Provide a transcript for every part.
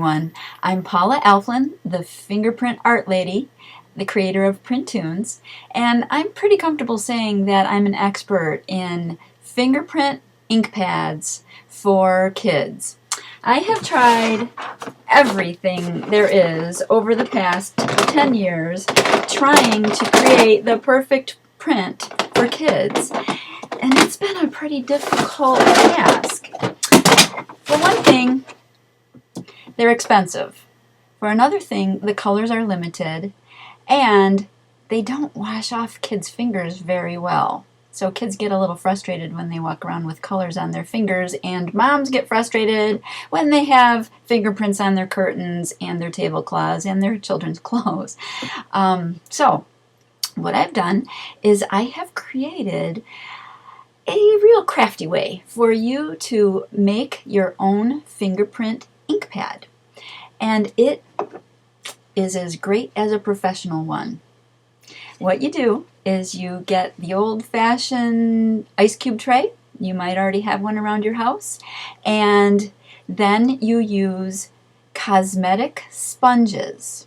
everyone. I'm Paula Alflin, the Fingerprint Art Lady, the creator of Printoons, and I'm pretty comfortable saying that I'm an expert in fingerprint ink pads for kids. I have tried everything there is over the past 10 years trying to create the perfect print for kids, and it's been a pretty difficult task. For one thing, they're expensive. For another thing, the colors are limited and they don't wash off kids' fingers very well. So kids get a little frustrated when they walk around with colors on their fingers, and moms get frustrated when they have fingerprints on their curtains and their tablecloths and their children's clothes. So what I've done is I have created a real crafty way for you to make your own fingerprint ink pad. And it is as great as a professional one. What you do is you get the old-fashioned ice cube tray. You might already have one around your house. And then you use cosmetic sponges.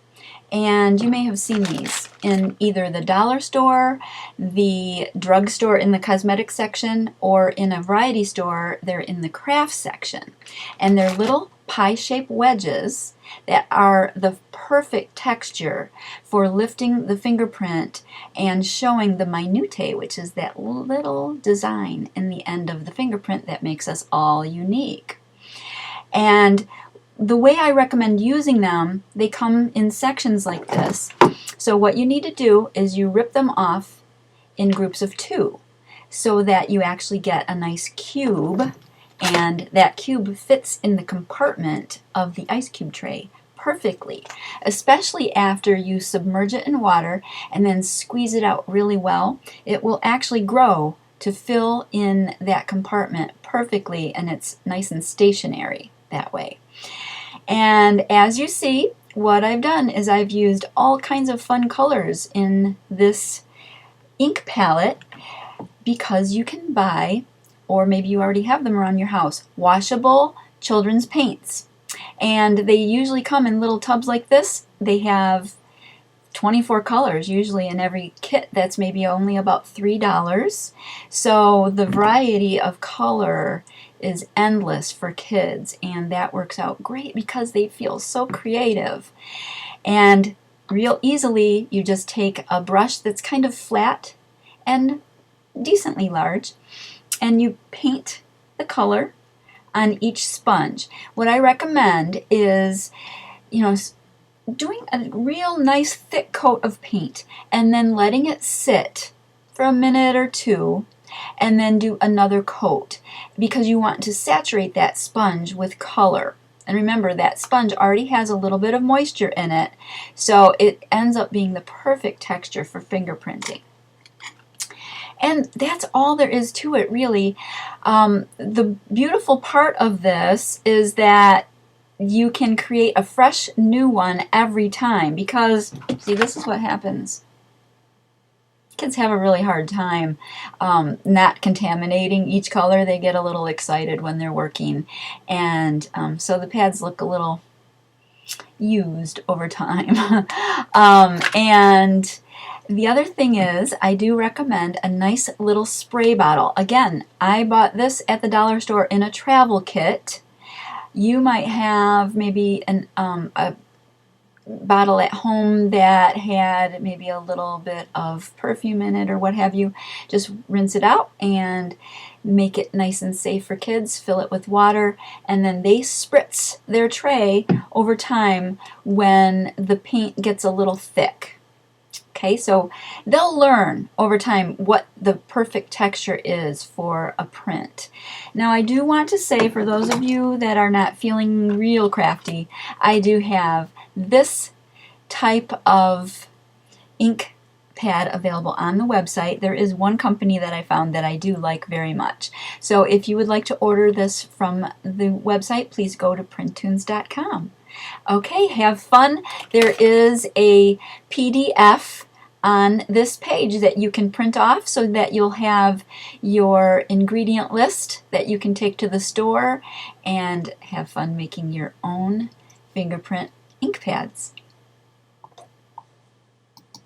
And you may have seen these in either the dollar store, the drugstore in the cosmetic section, or in a variety store, they're in the craft section. And they're little pie-shaped wedges that are the perfect texture for lifting the fingerprint and showing the minutiae, which is that little design in the end of the fingerprint that makes us all unique. And the way I recommend using them, they come in sections like this. So what you need to do is you rip them off in groups of 2 so that you actually get a nice cube, and that cube fits in the compartment of the ice cube tray perfectly, especially after you submerge it in water and then squeeze it out really well. It will actually grow to fill in that compartment perfectly, and it's nice and stationary that way. And as you see, what I've done is I've used all kinds of fun colors in this ink palette, because you can buy, or maybe you already have them around your house, washable children's paints. And they usually come in little tubs like this. They have 24 colors usually in every kit. That's maybe only about $3. So the variety of color is endless for kids, and that works out great because they feel so creative. And real easily, you just take a brush that's kind of flat and decently large, and you paint the color on each sponge. What I recommend is, doing a real nice thick coat of paint and then letting it sit for a minute or 2, and then do another coat, because you want to saturate that sponge with color. And remember, that sponge already has a little bit of moisture in it, so it ends up being the perfect texture for fingerprinting. And that's all there is to it, really. The beautiful part of this is that you can create a fresh new one every time, because, see, this is what happens. Kids have a really hard time not contaminating each color. They get a little excited when they're working, and so the pads look a little used over time. And the other thing is, I do recommend a nice little spray bottle. Again, I bought this at the dollar store in a travel kit. You might have maybe a bottle at home that had maybe a little bit of perfume in it or what have you. Just rinse it out and make it nice and safe for kids. Fill it with water, and then they spritz their tray over time when the paint gets a little thick. Okay, so they'll learn over time what the perfect texture is for a print. Now, I do want to say, for those of you that are not feeling real crafty, I do have this type of ink pad available on the website. There is one company that I found that I do like very much. So if you would like to order this from the website, please go to Printoons.com. Okay, have fun. There is a PDF on this page that you can print off so that you'll have your ingredient list that you can take to the store and have fun making your own fingerprint ink pads.